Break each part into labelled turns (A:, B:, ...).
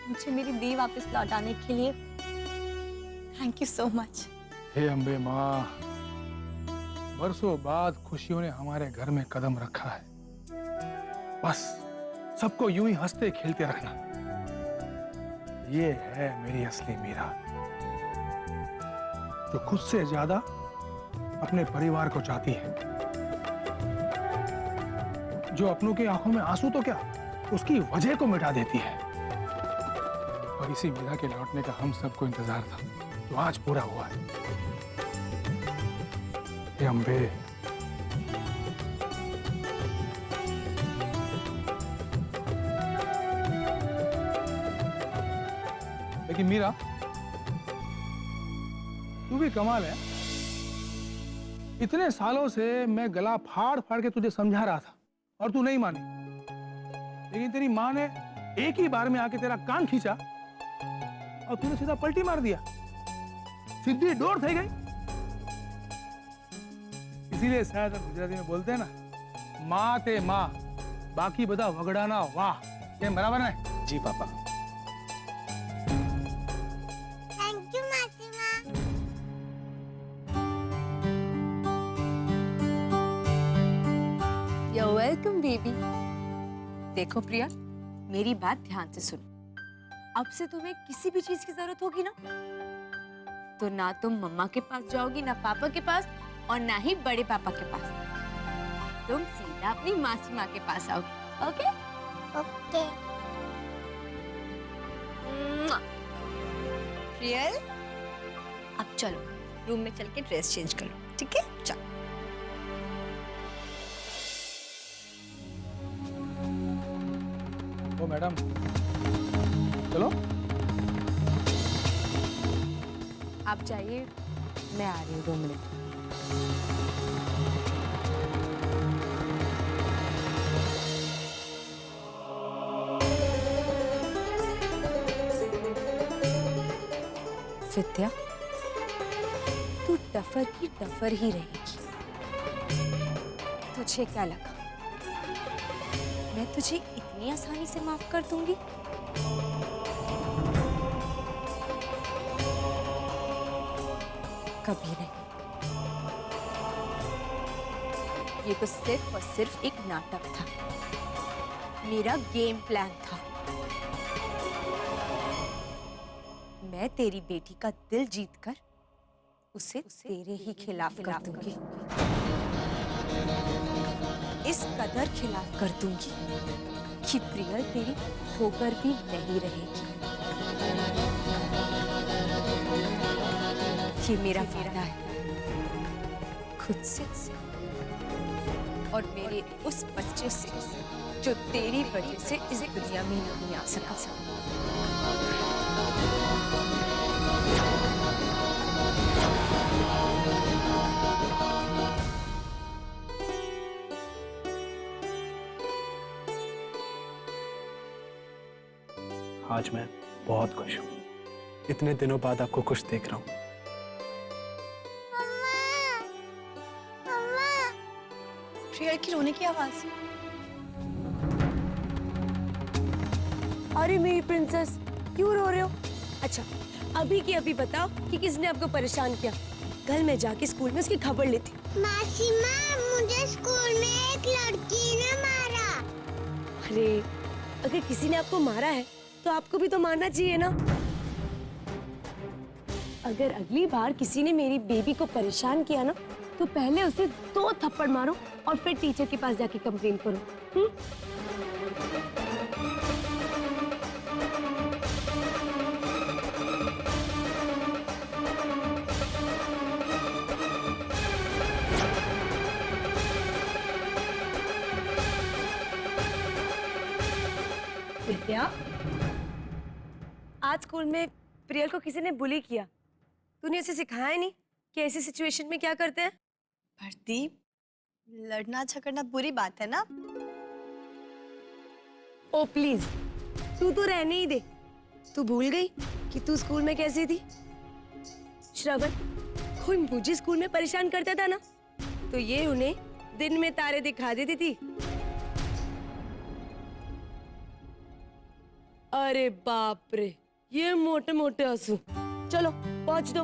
A: मुझे मेरी दी वापस लौटाने के लिए थैंक यू सो मच।
B: हे अम्बे माँ, बरसों बाद खुशियों ने हमारे घर में कदम रखा है। बस सबको यूं ही हंसते खेलते रखना। ये है मेरी असली मीरा, जो खुद से ज्यादा अपने परिवार को चाहती है, जो अपनों की आंखों में आंसू तो क्या उसकी वजह को मिटा देती है। और इसी मीरा के लौटने का हम सबको इंतजार था, जो आज पूरा हुआ है। हे अम्बे, लेकिन मीरा, तू भी कमाल है। इतने सालों से मैं गला फाड़ फाड़ के तुझे समझा रहा था और तू नहीं मानी, लेकिन तेरी माँ ने एक ही बार में आके तेरा कान खींचा और तूने सीधा पलटी मार दिया, सीधी डोर થઈ गई। इसीलिए शायद गुजराती में बोलते हैं ना, माँ ते माँ, बाकी बधा वगड़ाना वाह। ये बराबर है?
C: जी पापा।
D: थैंक यू मासी माँ।
E: You're welcome, baby. देखो प्रिया, मेरी बात ध्यान से सुनो। अब से तुम्हें किसी भी चीज की जरूरत होगी ना, तो ना तुम मम्मा के पास जाओगी, ना पापा के पास, और ना ही बड़े पापा के पास। तुम सीधा अपनी मासी माँ के पास आओगी। ओके?
D: ओके।
E: प्रियल, अब चलो रूम में चल के ड्रेस चेंज कर लो, ठीक है? चलो।
B: ओ मैडम, चलो।
E: आप जाइए, मैं आ रही हूँ 2 मिनट। विद्या, तू डफर की डफर ही रहेगी। तुझे क्या लगा मैं तुझे इतनी आसानी से माफ कर दूंगी? कभी नहीं। ये तो सिर्फ और सिर्फ एक नाटक था, मेरा गेम प्लान था। मैं तेरी बेटी का दिल जीतकर उसे तेरे ही खिलाफ कर दूंगी। इस कदर खिलाफ कर दूंगी कि प्रियल तेरी होकर भी नहीं रहेगी। ये मेरा वादा है खुद से और मेरे उस बच्चे से जो तेरी वजह से इस दुनिया में नहीं आ सका।
C: आज मैं बहुत खुश हूँ, इतने दिनों बाद आपको खुश देख रहा हूँ।
A: प्रियल की रोने की आवाज।
F: अरे मेरी प्रिंसेस, क्यों रो रहे हो? अच्छा, अभी की अभी बताओ कि किसने आपको परेशान किया। कल मैं जाके स्कूल में उसकी खबर लेती।
D: मासी माँ, मुझे स्कूल में एक लड़की ने मारा।
F: अरे, अगर किसी ने आपको मारा है तो आपको भी तो मारना चाहिए ना। अगर अगली बार किसी ने मेरी बेबी को परेशान किया ना, तो पहले उसे 2 थप्पड़ मारो और फिर टीचर के पास जाके कंप्लेन करो। विद्या, आज स्कूल में प्रियल को किसी ने बुली किया। तूने उसे सिखाया नहीं कि ऐसी सिचुएशन में क्या करते हैं?
A: भरती, लड़ना झगड़ना बुरी बात है ना।
F: ओ प्लीज, तू तो रहने ही दे। तू भूल गई कि तू स्कूल में कैसी थी? श्रवण, कोई मुझे स्कूल में परेशान करता था ना, तो ये उन्हें दिन में तारे दिखा देती थी। अरे बाप रे, ये मोटे मोटे आंसू। चलो पहुंच दो।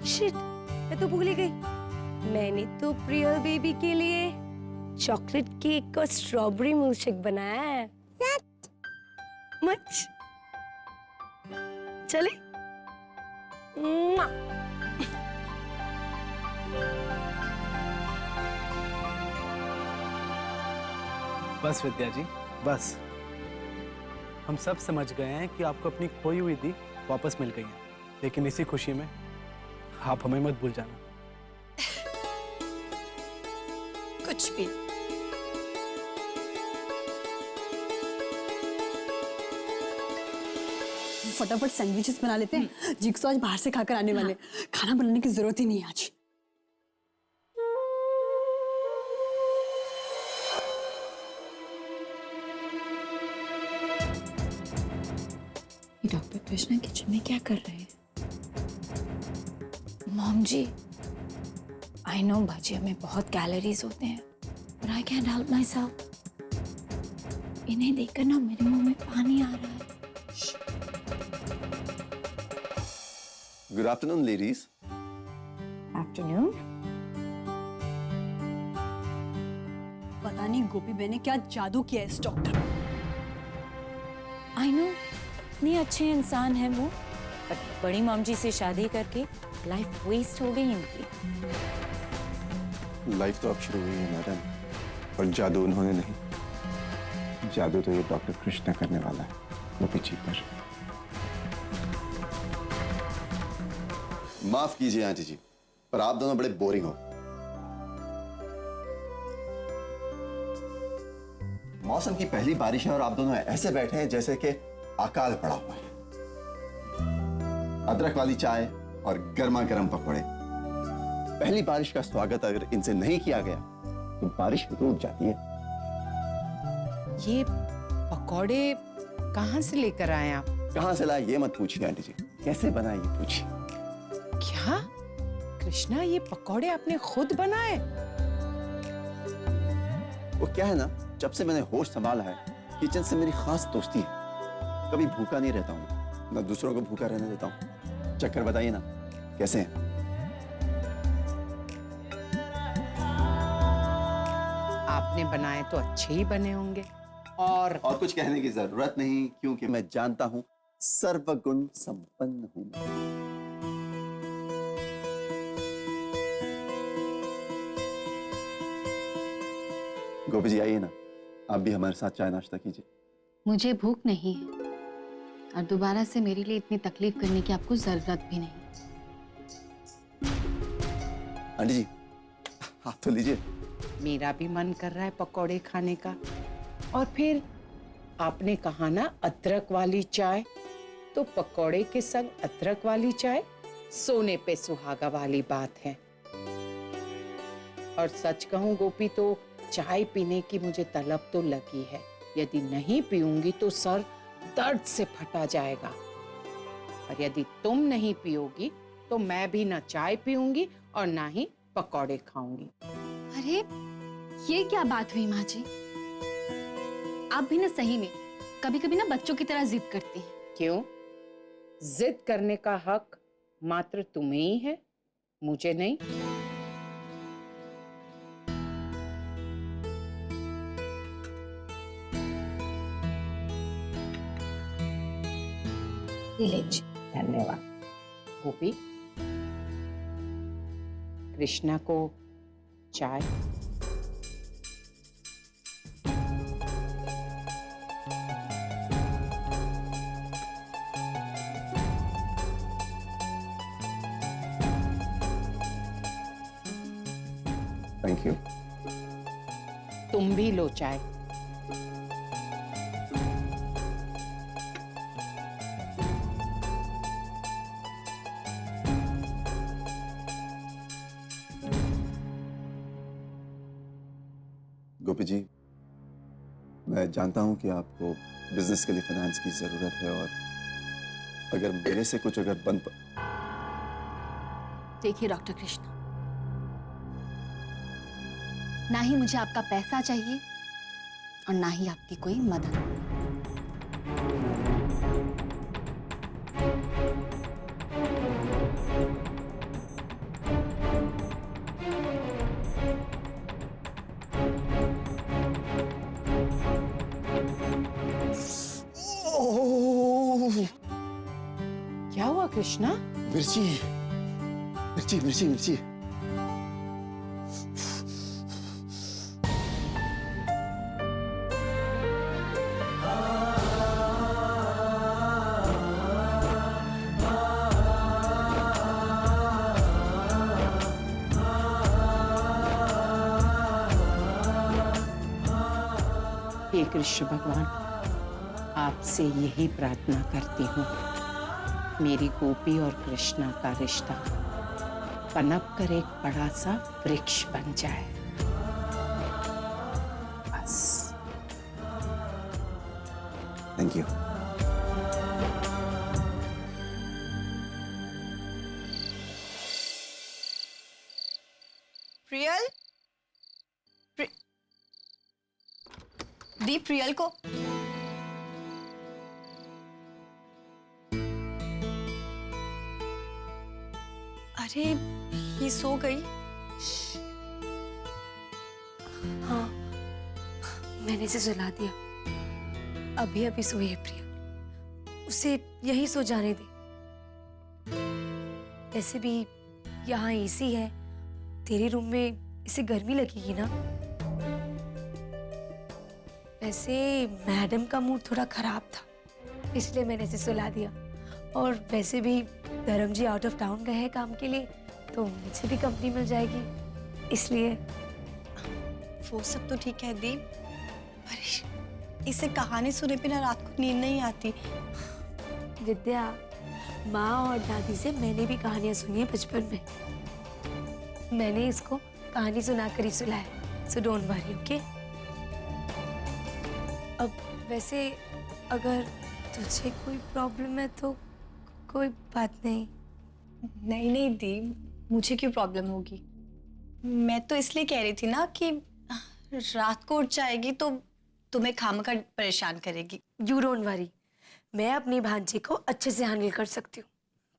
F: शिट, मैं तो भूल ही गई। मैंने तो प्रियल बेबी के लिए चॉकलेट केक और स्ट्रॉबेरी मिल्कशेक बनाया है। मच चले। मुआ।
C: बस विद्या जी, बस। हम सब समझ गए हैं कि आपको अपनी खोई हुई दी वापस मिल गई है, लेकिन इसी खुशी में आप हमें मत भूल जाना।
A: कुछ भी।
G: फटाफट सैंडविचेस बना लेते हैं। जिक्सो आज बाहर से खाकर आने वाले, खाना बनाने की जरूरत ही नहीं है आज।
E: डॉक्टर कृष्णा किचन में क्या कर रहे हैं? मॉम जी, आई नो भजिया में बहुत कैलोरीज होते हैं, but I can't help myself. इन्हें देखकर ना मेरे मुंह में पानी आ रहा है।
H: Good afternoon, ladies.
E: आफ्टरनून।
G: पता नहीं गोपी बहन ने क्या जादू किया है इस डॉक्टर।
I: आई नो, इतने अच्छे इंसान है वो, बट बड़ी मॉम जी से शादी करके लाइफ वेस्ट हो गई इनकी।
H: लाइफ तो अब शुरू हुई है मैडम, और जादू उन्होंने नहीं, जादू तो ये डॉक्टर कृष्णा करने वाला है गोपी जी पर। माफ कीजिए आंटी जी, पर आप दोनों बड़े बोरिंग हो। मौसम की पहली बारिश है और आप दोनों ऐसे बैठे हैं जैसे कि अकाल पड़ा हुआ है। अदरक वाली चाय और गर्मा गर्म पकौड़े। पहली बारिश का स्वागत अगर इनसे नहीं किया गया तो बारिश रुक जाती है।
J: ये पकौड़े कहाँ से लेकर आए आप?
H: कहां से लाए ये मत पूछिए आंटी जी, कैसे बनाए ये पूछिए।
J: क्या कृष्णा, ये पकौड़े आपने खुद बनाए?
H: वो क्या है ना, जब से मैंने होश संभाला है किचन से मेरी खास दोस्ती है। कभी भूखा नहीं रहता हूँ, ना दूसरों को भूखा रहने देता हूँ। चक्कर बताइए ना कैसे हैं?
J: आपने बनाए तो अच्छे ही बने होंगे। और
H: कुछ कहने की जरूरत नहीं, क्योंकि मैं जानता हूँ सर्वगुण संपन्न हूँ। गोपी जी आइए ना, आप भी हमारे साथ चाय नाश्ता कीजिए।
E: मुझे भूख नहीं है और दोबारा से मेरे लिए इतनी तकलीफ करने की आपको जरूरत भी नहीं।
H: आंटी जी आप तो लीजिए।
J: मेरा भी मन कर रहा है पकौड़े खाने का। और फिर आपने कहा ना अदरक वाली चाय, तो पकौड़े के संग अदरक वाली चाय सोने पे सुहागा वाली बात है। और सच कहूं गोपी, तो चाय पीने की मुझे तलब तो लगी है। यदि नहीं पीऊंगी तो सर दर्द से फटा जाएगा। और यदि तुम नहीं पियोगी तो मैं भी ना चाय पीऊंगी और ना ही पकौड़े खाऊंगी।
E: अरे ये क्या बात हुई माँ जी? आप भी ना सही में कभी कभी ना बच्चों की तरह जिद करती हैं।
J: क्यों? जिद करने का हक मात्र तुम्हें ही है, मुझे नहीं। धन्यवाद। गोपी, कृष्णा को चाय।
H: Thank you.
J: तुम भी लो चाय।
H: गोपी जी, मैं जानता हूं कि आपको बिजनेस के लिए फाइनेंस की जरूरत है, और अगर मेरे से कुछ अगर बन
E: देखिए डॉक्टर कृष्णा, ना ही मुझे आपका पैसा चाहिए और ना ही आपकी कोई मदद।
J: क्या हुआ कृष्णा?
H: मिर्ची मिर्ची मिर्ची मिर्ची।
J: हे कृष्ण भगवान, आपसे यही प्रार्थना करती हूँ, मेरी गोपी और कृष्णा का रिश्ता पनप कर एक बड़ा सा वृक्ष बन जाए। बस।
H: Thank you.
A: प्रियल, दी प्रियल को। अरे ये सो गई।
F: हाँ, मैंने इसे सुला दिया। अभी अभी सोई है प्रिया, उसे यहीं सो जाने दे। वैसे भी यहाँ एसी है, तेरे रूम में इसे गर्मी लगेगी ना। वैसे मैडम का मूड थोड़ा खराब था, इसलिए मैंने इसे सुला दिया। और वैसे भी धर्म जी आउट ऑफ टाउन गए हैं काम के लिए, तो मुझे भी कंपनी मिल जाएगी, इसलिए।
A: वो सब तो ठीक है दी, पर इसे कहानी सुने बिना रात को नींद नहीं आती।
F: विद्या, माँ और दादी से मैंने भी कहानियां सुनी है बचपन में। मैंने इसको कहानी सुनाकर ही सुलाया, सो डोंट वरी, ओके। अब वैसे अगर तुझे कोई प्रॉब्लम है तो कोई बात नहीं।
A: नहीं नहीं दी, मुझे क्यों प्रॉब्लम होगी। मैं तो इसलिए कह रही थी ना कि रात को उठ जाएगी तो तुम्हें खामखा परेशान करेगी।
F: यू डोंट वरी, मैं अपनी भांजी को अच्छे से हैंडल कर सकती हूँ।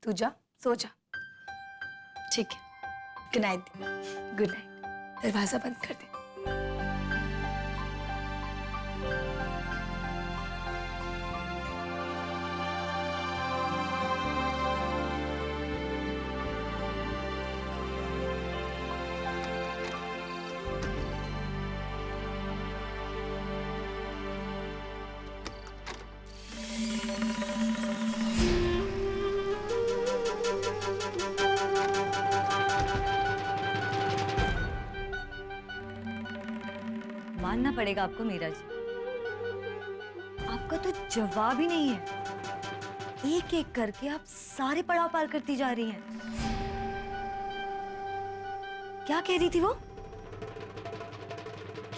F: तू जा, सो जा।
A: ठीक है, गुड नाइट।
F: Good night. दरवाजा बंद कर दे।
I: मानना पड़ेगा आपको मीरा जी, आपका तो जवाब ही नहीं है। एक एक करके आप सारे पड़ाव पार करती जा रही हैं। क्या कह रही थी वो?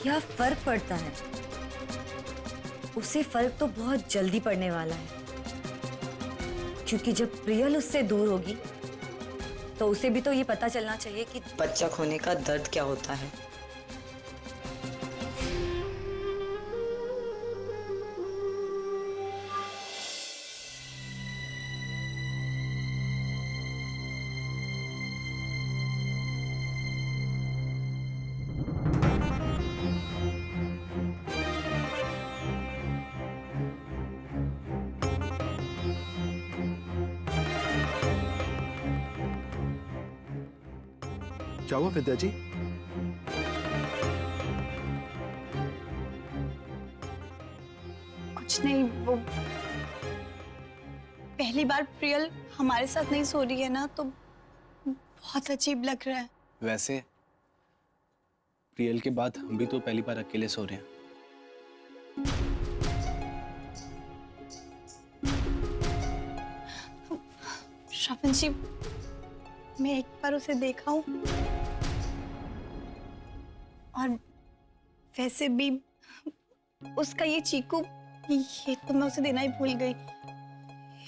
I: क्या फर्क पड़ता है? उसे फर्क तो बहुत जल्दी पड़ने वाला है, क्योंकि जब प्रियल उससे दूर होगी तो उसे भी तो ये पता चलना चाहिए कि
K: बच्चा खोने का दर्द क्या होता है।
H: क्या हुआ विद्या जी?
A: कुछ नहीं, वो पहली बार प्रियल हमारे साथ नहीं सो रही है ना, तो बहुत अजीब लग रहा है।
C: वैसे प्रियल के बाद हम भी तो पहली बार अकेले सो रहे हैं।
A: श्रवण जी, मैं एक बार उसे देखा हूँ, और वैसे भी उसका ये चीकू, ये तो मैं उसे देना ही भूल गई।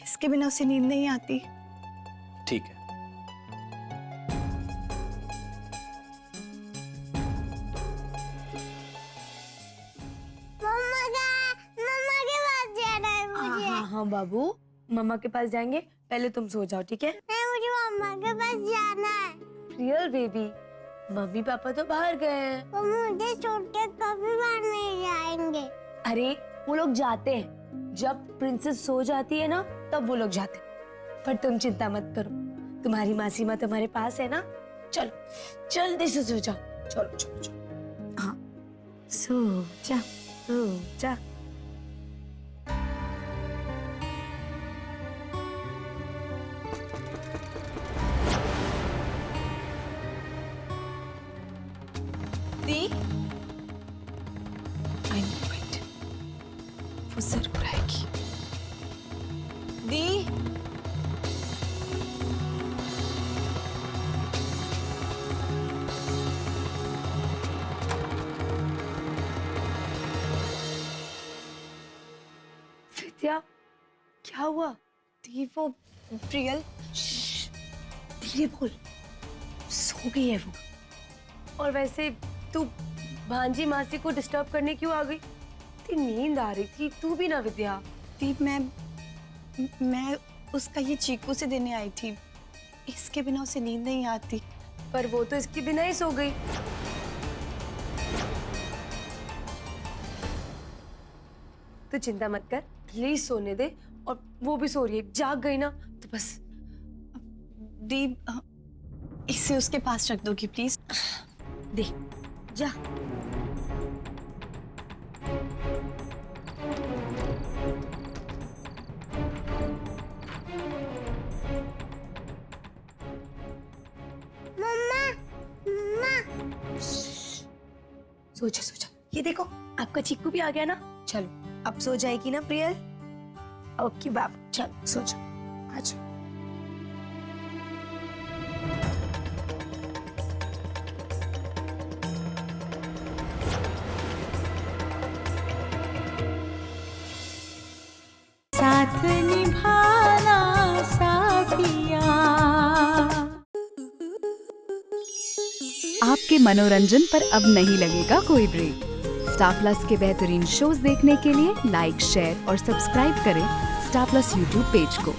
A: इसके बिना उसे नींद नहीं आती।
C: ठीक है।
D: मम्मा के पास जाना है मुझे।
F: हाँ हाँ बाबू, मम्मा के पास जाएंगे, पहले तुम सो जाओ, ठीक है?
D: नहीं, मुझे मम्मा के पास जाना है।
F: रियल बेबी, मम्मी पापा तो बाहर गए हैं।
D: वो मुझे छोड़ के कभी बाहर नहीं जाएंगे।
F: अरे वो लोग जाते हैं, जब प्रिंसेस सो जाती है ना, तब वो लोग जाते हैं। पर तुम चिंता मत करो, तुम्हारी मासी माँ तुम्हारे पास है ना। चलो जल्दी से सो जाओ, चलो चलो चलो। हाँ सो जा, सो जा।
A: दी, आई नो इट, वो जरूर आएगी। दी,
F: विद्या, क्या हुआ?
A: दी वो प्रियल,
F: धीरे बोल, सो गई है वो। और वैसे तू भांजी मासी को डिस्टर्ब करने क्यों आ गई? इतनी नींद आ रही थी, तू भी ना विद्या।
A: दी मैं उसका ये चीकू से देने आई थी, इसके बिना उसे नींद नहीं आती।
F: पर वो तो इसके बिना ही सो गई। तू चिंता मत कर, प्लीज सोने दे। और वो भी सो रही है, जाग गई ना तो बस।
A: दी, इसे उसके पास रख दोगी प्लीज?
F: दे जा। सो जा सो जा। ये देखो आपका चिक्कू भी आ गया ना। चलो अब सो जाएगी ना प्रियल? ओके बाबू, चलो सो जा, आ जाओ।
L: साथ निभाना साथिया। आपके मनोरंजन पर अब नहीं लगेगा कोई ब्रेक। स्टार प्लस के बेहतरीन शोज देखने के लिए लाइक, शेयर और सब्सक्राइब करें स्टार प्लस यूट्यूब पेज को।